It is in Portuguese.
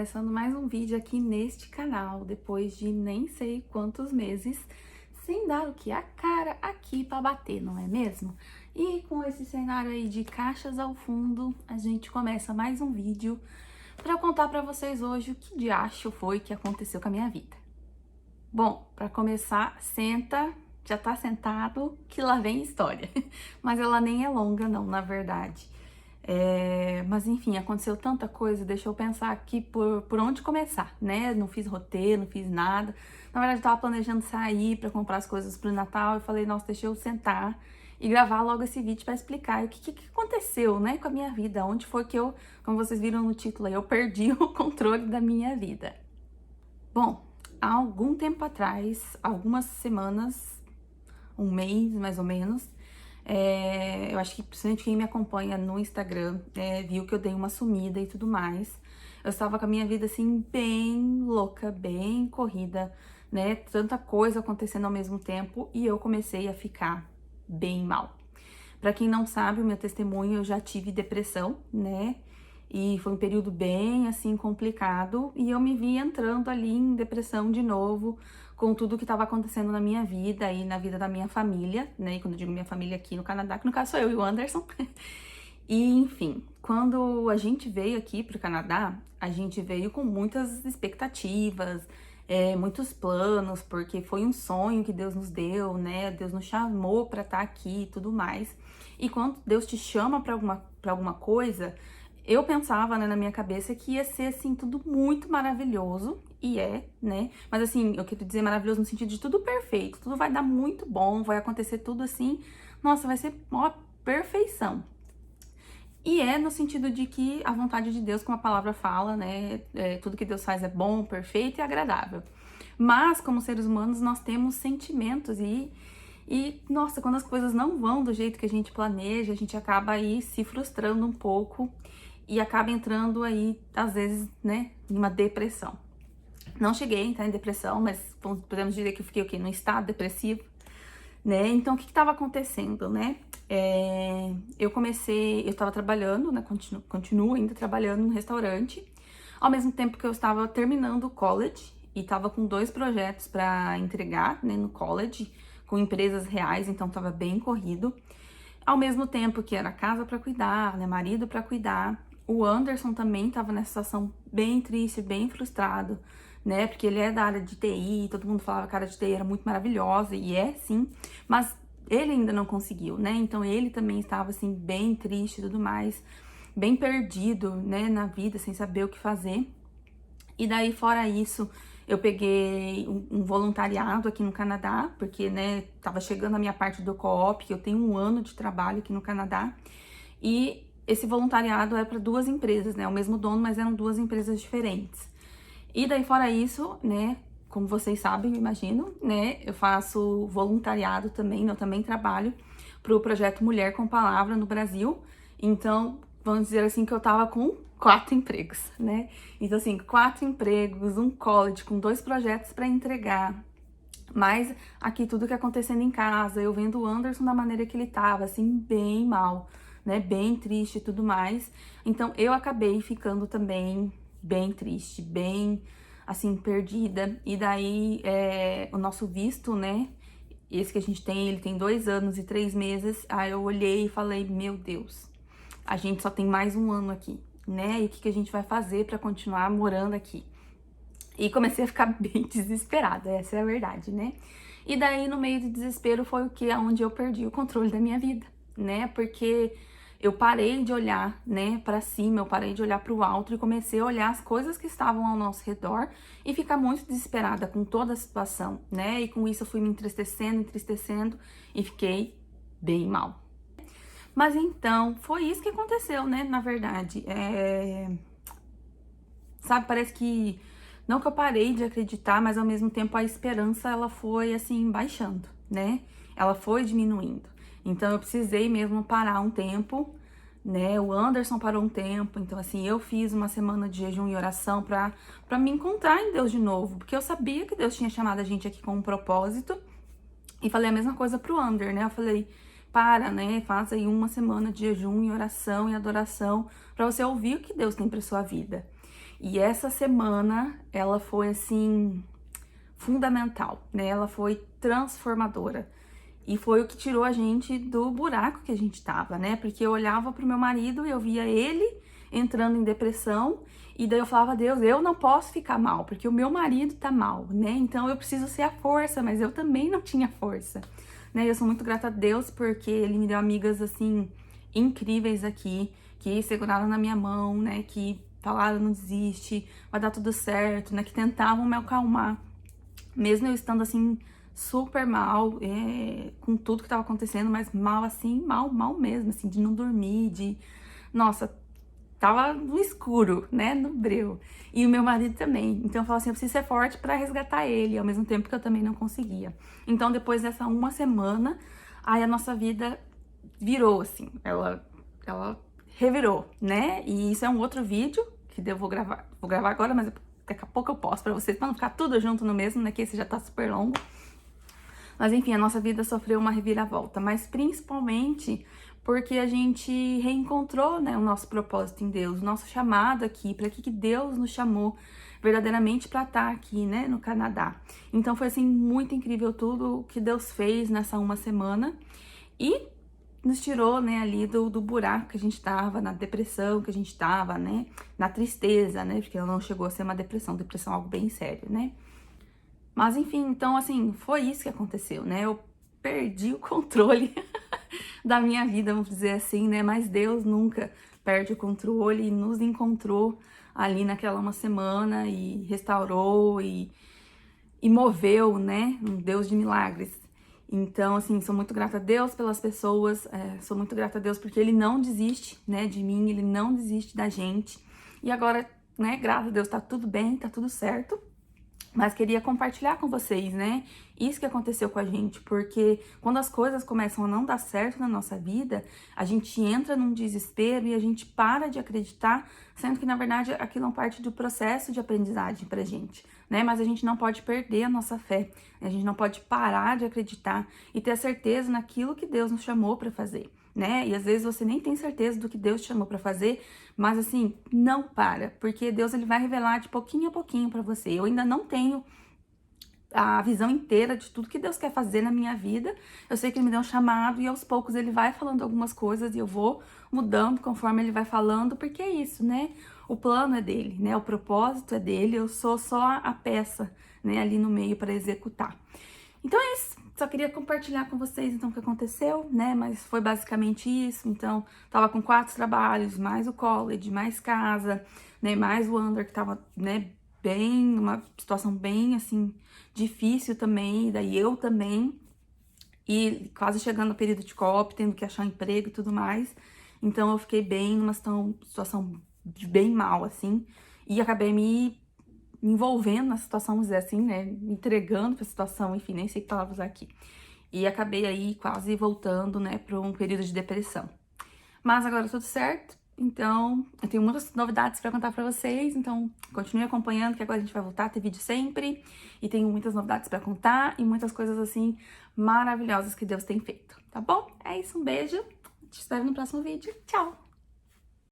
começando mais um vídeo aqui neste canal, depois de nem sei quantos meses, sem dar o que? A cara aqui pra bater, não é mesmo? E com esse cenário aí de caixas ao fundo, a gente começa mais um vídeo pra eu contar pra vocês hoje o que de acho foi que aconteceu com a minha vida. Bom, pra começar, senta, já tá sentado, que lá vem história. Mas ela nem é longa não, na verdade. Mas enfim, aconteceu tanta coisa, deixa eu pensar aqui por onde começar, né? Não fiz roteiro, não fiz nada. Na verdade, eu tava planejando sair pra comprar as coisas pro Natal e falei, nossa, deixa eu sentar e gravar logo esse vídeo pra explicar o que aconteceu, né, com a minha vida. Onde foi que eu, como vocês viram no título aí, eu perdi o controle da minha vida. Bom, há algum tempo atrás, algumas semanas, um mês mais ou menos, eu acho que principalmente quem me acompanha no Instagram viu que eu dei uma sumida e tudo mais. Eu estava com a minha vida assim bem louca, bem corrida, né? Tanta coisa acontecendo ao mesmo tempo e eu comecei a ficar bem mal. Pra quem não sabe, o meu testemunho, eu já tive depressão, né? E foi um período bem, assim, complicado. E eu me vi entrando ali em depressão de novo, com tudo que estava acontecendo na minha vida e na vida da minha família, né? E quando eu digo minha família aqui no Canadá, que no caso sou eu e o Anderson. E, enfim, quando a gente veio aqui pro Canadá, a gente veio com muitas expectativas, muitos planos, porque foi um sonho que Deus nos deu, né? Deus nos chamou para estar aqui e tudo mais. E quando Deus te chama para alguma coisa, eu pensava, né, na minha cabeça que ia ser, assim, tudo muito maravilhoso, e né? Mas, assim, eu quero dizer maravilhoso no sentido de tudo perfeito, tudo vai dar muito bom, vai acontecer tudo assim, nossa, vai ser uma perfeição. E no sentido de que a vontade de Deus, como a palavra fala, né, tudo que Deus faz é bom, perfeito e agradável. Mas, como seres humanos, nós temos sentimentos e, nossa, quando as coisas não vão do jeito que a gente planeja, a gente acaba aí se frustrando um pouco e acaba entrando aí, às vezes, né, em uma depressão. Não cheguei a entrar em depressão, mas podemos dizer que eu fiquei o quê? Num estado depressivo, né? Então, o que estava acontecendo, né? Eu estava trabalhando, né? Continuo ainda trabalhando no restaurante, ao mesmo tempo que eu estava terminando o college e estava com 2 projetos para entregar, né, no college, com empresas reais, então estava bem corrido. Ao mesmo tempo que era casa para cuidar, né, marido para cuidar. O Anderson também estava nessa situação bem triste, bem frustrado, né? Porque ele é da área de TI, todo mundo falava que a área de TI era muito maravilhosa, e sim, mas ele ainda não conseguiu, né? Então ele também estava assim, bem triste e tudo mais, bem perdido, né, na vida, sem saber o que fazer. E daí, fora isso, eu peguei um voluntariado aqui no Canadá, porque, né, tava chegando a minha parte do co-op, que eu tenho 1 ano de trabalho aqui no Canadá. E esse voluntariado é para 2 empresas, né, o mesmo dono, mas eram 2 empresas diferentes. E daí, fora isso, né, como vocês sabem, imagino, né, eu faço voluntariado também, né, eu também trabalho pro projeto Mulher com Palavra no Brasil. Então, vamos dizer assim que eu tava com 4 empregos, né? Então, assim, 4 empregos, um college com 2 projetos para entregar. Mas aqui tudo que acontecendo em casa, eu vendo o Anderson da maneira que ele tava, assim, bem mal, né? Bem triste e tudo mais. Então, eu acabei ficando também bem triste, bem, assim, perdida. E daí, o nosso visto, né? Esse que a gente tem, ele tem 2 anos e 3 meses. Aí eu olhei e falei, meu Deus, a gente só tem mais 1 ano aqui, né? E o que a gente vai fazer para continuar morando aqui? E comecei a ficar bem desesperada, essa é a verdade, né? E daí, no meio do desespero, foi o que? Onde eu perdi o controle da minha vida, né? Porque eu parei de olhar, né, para cima, eu parei de olhar para o alto e comecei a olhar as coisas que estavam ao nosso redor e ficar muito desesperada com toda a situação, né? E com isso eu fui me entristecendo e fiquei bem mal. Mas então, foi isso que aconteceu, né, na verdade. Sabe, parece que, não que eu parei de acreditar, mas ao mesmo tempo a esperança, ela foi, assim, baixando, né? Ela foi diminuindo. Então, eu precisei mesmo parar um tempo, né? O Anderson parou um tempo, então, assim, eu fiz uma semana de jejum e oração pra me encontrar em Deus de novo, porque eu sabia que Deus tinha chamado a gente aqui com um propósito, e falei a mesma coisa pro Ander, né? Eu falei, né? Faz aí uma semana de jejum e oração e adoração pra você ouvir o que Deus tem pra sua vida. E essa semana, ela foi, assim, fundamental, né? Ela foi transformadora. E foi o que tirou a gente do buraco que a gente tava, né? Porque eu olhava pro meu marido e eu via ele entrando em depressão, e daí eu falava, Deus, eu não posso ficar mal, porque o meu marido tá mal, né? Então eu preciso ser a força, mas eu também não tinha força, né? Eu sou muito grata a Deus porque ele me deu amigas, assim, incríveis aqui, que seguraram na minha mão, né? Que falaram, não desiste, vai dar tudo certo, né? Que tentavam me acalmar, mesmo eu estando, assim, super mal, com tudo que tava acontecendo, mas mal, assim, mal mesmo, assim, de não dormir, nossa, tava no escuro, né, no breu. E o meu marido também. Então eu falava assim, eu preciso ser forte pra resgatar ele, ao mesmo tempo que eu também não conseguia. Então depois dessa uma semana, aí a nossa vida virou, assim, ela revirou, né? E isso é um outro vídeo que eu vou gravar agora, mas daqui a pouco eu posto pra vocês, pra não ficar tudo junto no mesmo, né, que esse já tá super longo. Mas enfim, a nossa vida sofreu uma reviravolta, mas principalmente porque a gente reencontrou, né, o nosso propósito em Deus, o nosso chamado aqui, para que Deus nos chamou verdadeiramente para estar aqui, né, no Canadá. Então foi assim muito incrível tudo que Deus fez nessa uma semana e nos tirou, né, ali do buraco que a gente tava, na depressão que a gente tava, né, na tristeza, né, porque ela não chegou a ser uma depressão é algo bem sério, né. Mas enfim, então assim, foi isso que aconteceu, né? Eu perdi o controle da minha vida, vamos dizer assim, né? Mas Deus nunca perde o controle e nos encontrou ali naquela uma semana e restaurou e moveu, né? Um Deus de milagres. Então, assim, sou muito grata a Deus pelas pessoas, sou muito grata a Deus porque Ele não desiste, né, de mim, Ele não desiste da gente. E agora, né, graças a Deus, tá tudo bem, tá tudo certo. Mas queria compartilhar com vocês, né? Isso que aconteceu com a gente, porque quando as coisas começam a não dar certo na nossa vida, a gente entra num desespero e a gente para de acreditar, sendo que na verdade aquilo é parte do processo de aprendizagem pra gente, né? Mas a gente não pode perder a nossa fé, a gente não pode parar de acreditar e ter a certeza naquilo que Deus nos chamou pra fazer, né? E às vezes você nem tem certeza do que Deus te chamou pra fazer, mas assim, não para, porque Deus ele vai revelar de pouquinho a pouquinho pra você. Eu ainda não tenho a visão inteira de tudo que Deus quer fazer na minha vida. Eu sei que Ele me deu um chamado e aos poucos Ele vai falando algumas coisas e eu vou mudando conforme Ele vai falando, porque é isso, né? O plano é dele, né? O propósito é dele, eu sou só a peça, né, ali no meio para executar. Então é isso, só queria compartilhar com vocês então o que aconteceu, né, mas foi basicamente isso. Então, tava com 4 trabalhos, mais o college, mais casa, né, mais o under que tava, né, bem, uma situação bem, assim, difícil também, daí eu também, e quase chegando no período de co-op, tendo que achar um emprego e tudo mais. Então eu fiquei bem numa situação bem mal, assim, e acabei me envolvendo na situação, vamos dizer assim, né, me entregando pra situação, enfim, nem sei que palavra usar aqui. E acabei aí quase voltando, né, para um período de depressão. Mas agora tudo certo, então eu tenho muitas novidades para contar para vocês, então continue acompanhando que agora a gente vai voltar a ter vídeo sempre. E tenho muitas novidades para contar e muitas coisas assim maravilhosas que Deus tem feito, tá bom? É isso, um beijo, te espero no próximo vídeo, tchau!